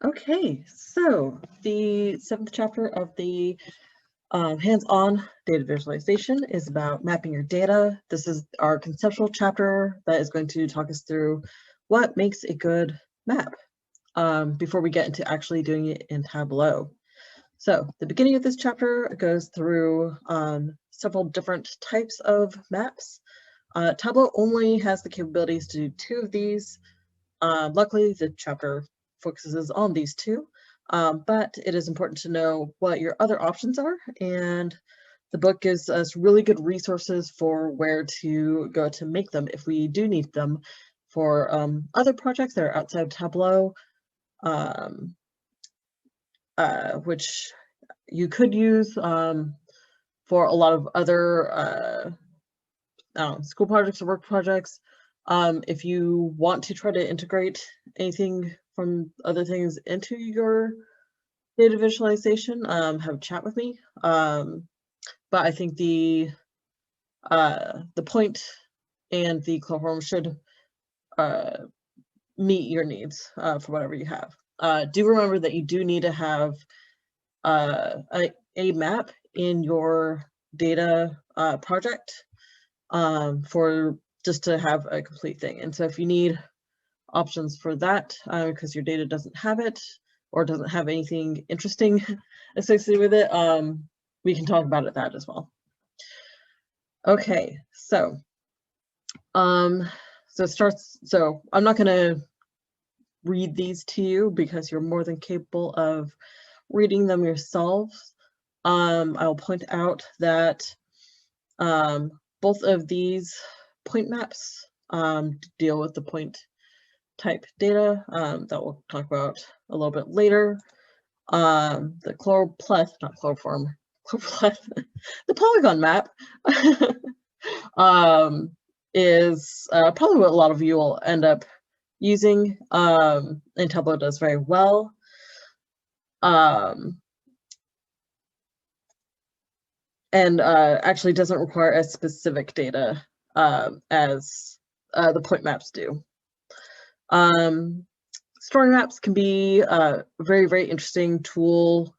Okay, so the 7th chapter of the hands-on data visualization is about mapping your data. This is our conceptual chapter that is going to talk us through what makes a good map before we get into actually doing it in Tableau. So the beginning of this chapter goes through several different types of maps. Tableau only has the capabilities to do 2 of these. Luckily, the chapter focuses on these 2, but it is important to know what your other options are, and the book gives us really good resources for where to go to make them if we do need them for other projects that are outside Tableau, which you could use for a lot of other school projects or work projects. If you want to try to integrate anything from other things into your data visualization, have a chat with me. But I think the point and the chloroform should meet your needs for whatever you have. Do remember that you do need to have a map in your data project for just to have a complete thing. And so if you need options for that because your data doesn't have it or doesn't have anything interesting associated with it, we can talk about that as well. Okay, so so I'm not going to read these to you because you're more than capable of reading them yourselves. I'll point out that both of these point maps deal with the point type data that we'll talk about a little bit later. The chloroform, the polygon map is probably what a lot of you will end up using, and Tableau does very well. And actually doesn't require as specific data as the point maps do. Storymaps can be a very, very interesting tool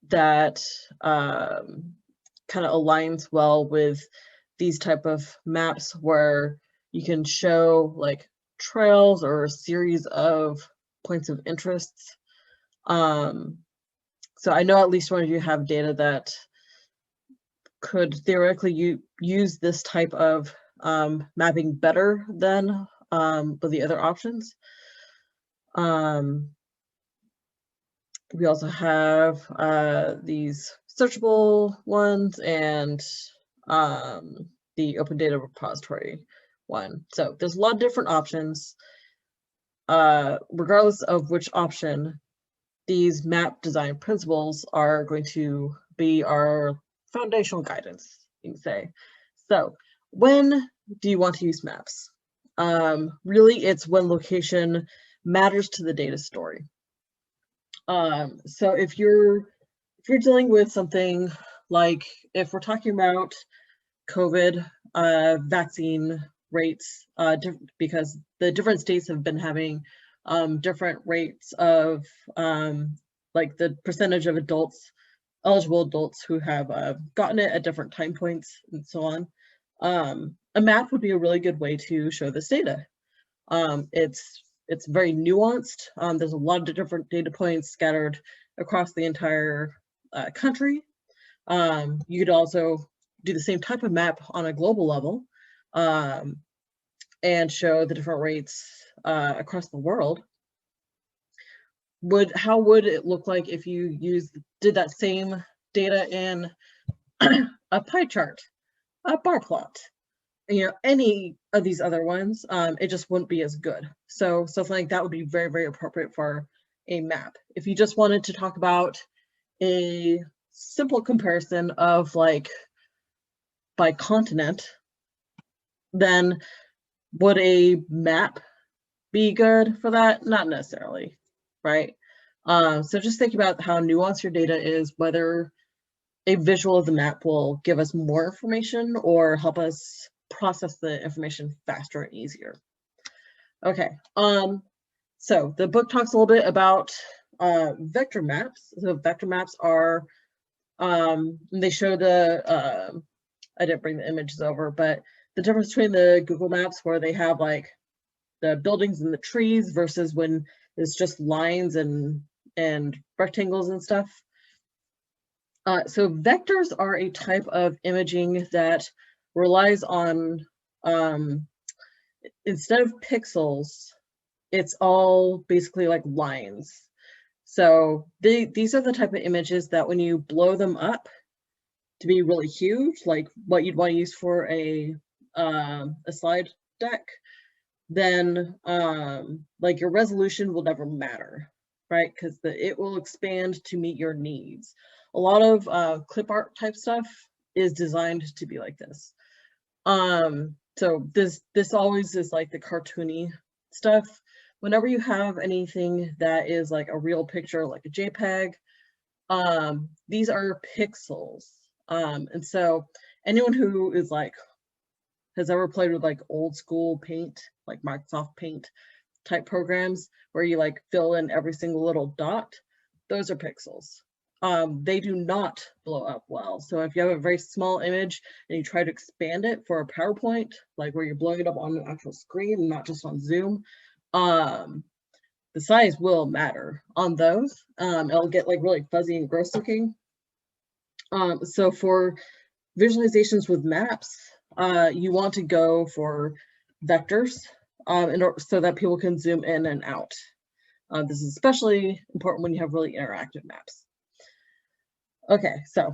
that kind of aligns well with these type of maps where you can show like trails or a series of points of interest. So I know at least one of you have data that could theoretically use this type of mapping better than with the other options. We also have these searchable ones and the open data repository one. So there's a lot of different options. Regardless of which option, these map design principles are going to be our foundational guidance, you can say. So when do you want to use maps? Really, it's when location matters to the data story. So if you're dealing with something like, if we're talking about COVID vaccine rates, because the different states have been having different rates of like the percentage of eligible adults who have gotten it at different time points and so on. A map would be a really good way to show this data. It's very nuanced. There's a lot of different data points scattered across the entire country. You could also do the same type of map on a global level and show the different rates across the world. How would it look like if you did that same data in a pie chart, a bar plot, any of these other ones? It just wouldn't be as good. So something like that would be very, very appropriate for a map. If you just wanted to talk about a simple comparison of like by continent, then would a map be good for that? Not necessarily, right? So just think about how nuanced your data is, whether a visual of the map will give us more information or help us process the information faster and easier. Okay, So the book talks a little bit about vector maps. So vector maps are, they show the, I didn't bring the images over, but the difference between the Google Maps where they have like the buildings and the trees versus when it's just lines and rectangles and stuff. So vectors are a type of imaging that relies on, instead of pixels, it's all basically like lines. So these are the type of images that when you blow them up to be really huge, like what you'd want to use for a slide deck, then like your resolution will never matter, right? Because it will expand to meet your needs. A lot of clip art type stuff is designed to be like this. So this always is like the cartoony stuff. Whenever you have anything that is like a real picture, like a JPEG, these are pixels. And so anyone who is like, has ever played with like old school paint, like Microsoft Paint type programs where you like fill in every single little dot, those are pixels. They do not blow up well. So if you have a very small image and you try to expand it for a PowerPoint, like where you're blowing it up on an actual screen and not just on Zoom, the size will matter on those. It'll get like really fuzzy and gross looking. So for visualizations with maps, you want to go for vectors so that people can zoom in and out. This is especially important when you have really interactive maps. Okay, so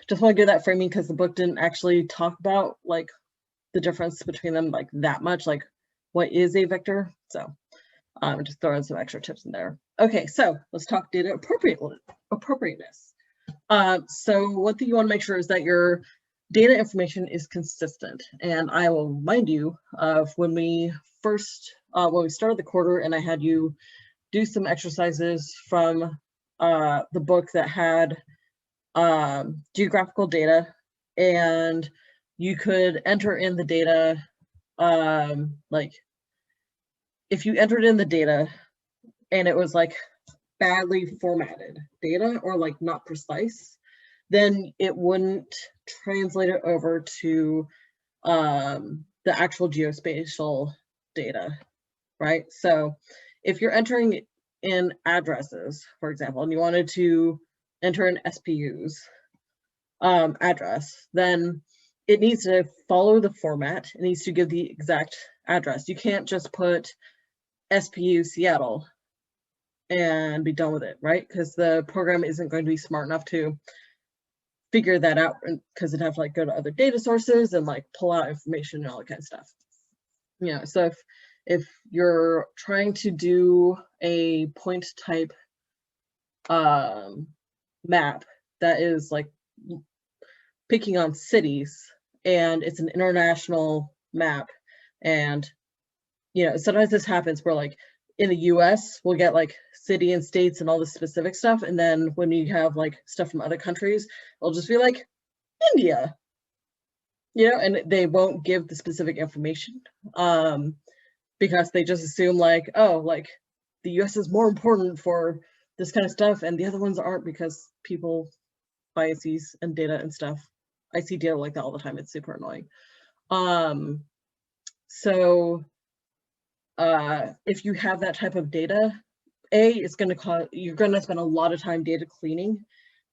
just want to give that framing because the book didn't actually talk about like the difference between them like that much, like what is a vector. So just throw in some extra tips in there. Okay, so let's talk data appropriateness. So one thing you want to make sure is that your data information is consistent. And I will remind you of when we started the quarter and I had you do some exercises from the book that had geographical data, and you could enter in the data, like if you entered in the data and it was like badly formatted data or like not precise, then it wouldn't translate it over to the actual geospatial data, right? So if you're entering in addresses, for example, and you wanted to enter an SPU's address, then it needs to follow the format. It needs to give the exact address. You can't just put SPU Seattle and be done with it, right? Because the program isn't going to be smart enough to figure that out, because it'd have to like go to other data sources and like pull out information and all that kind of stuff. Yeah, so if you're trying to do a point type map that is like picking on cities and it's an international map, and you know, sometimes this happens where like in the US we'll get like city and states and all this specific stuff, and then when you have like stuff from other countries, it'll just be like India, you know, and they won't give the specific information because they just assume like, oh, like the US is more important for this kind of stuff and the other ones aren't, because people biases and data and stuff. I see data like that all the time. It's super annoying. So if you have that type of data, it's going to cause, you're going to spend a lot of time data cleaning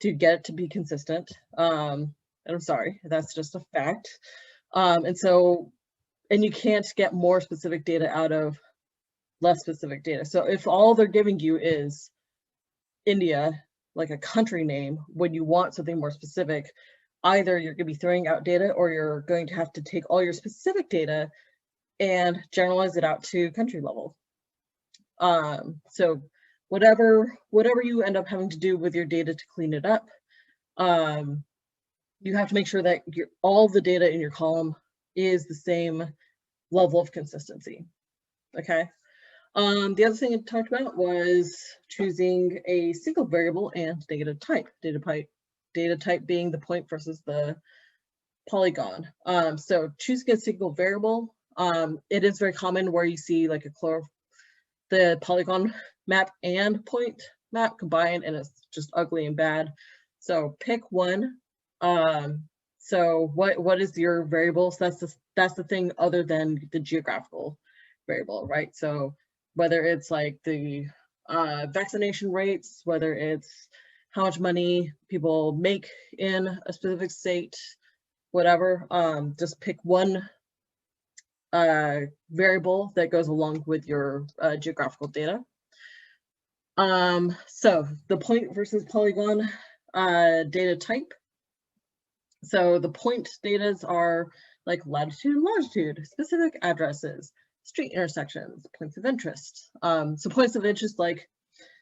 to get it to be consistent. And I'm sorry, that's just a fact. And you can't get more specific data out of less specific data. So if all they're giving you is India, like a country name, when you want something more specific, either you're going to be throwing out data or you're going to have to take all your specific data and generalize it out to country level. So whatever you end up having to do with your data to clean it up, you have to make sure that all the data in your column is the same level of consistency. Okay. The other thing I talked about was choosing a single variable and data type. Data type being the point versus the polygon. So choosing a single variable, it is very common where you see like the polygon map and point map combined, and it's just ugly and bad. So pick one. So what is your variable? So that's the thing other than the geographical variable, right? So whether it's like the vaccination rates, whether it's how much money people make in a specific state, whatever, just pick one variable that goes along with your geographical data. So the point versus polygon data type. So the point data are like latitude and longitude, specific addresses, street intersections, points of interest. So points of interest, like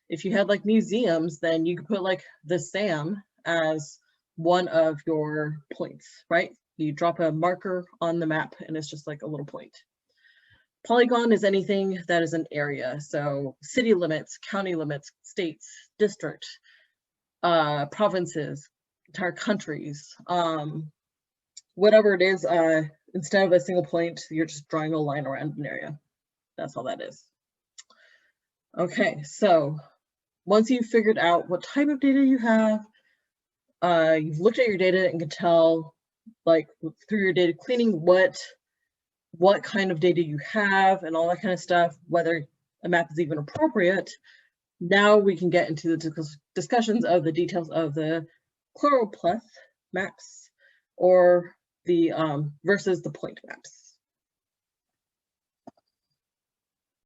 if you had like museums, then you could put like the SAM as one of your points, right? You drop a marker on the map and it's just like a little point. Polygon is anything that is an area. So city limits, county limits, states, district, provinces, entire countries, whatever it is, instead of a single point, you're just drawing a line around an area. That's all that is. Okay, so once you've figured out what type of data you have, you've looked at your data and can tell, like through your data cleaning, what kind of data you have and all that kind of stuff, whether a map is even appropriate. Now we can get into the discussions of the details of the chloropleth maps or the versus the point maps.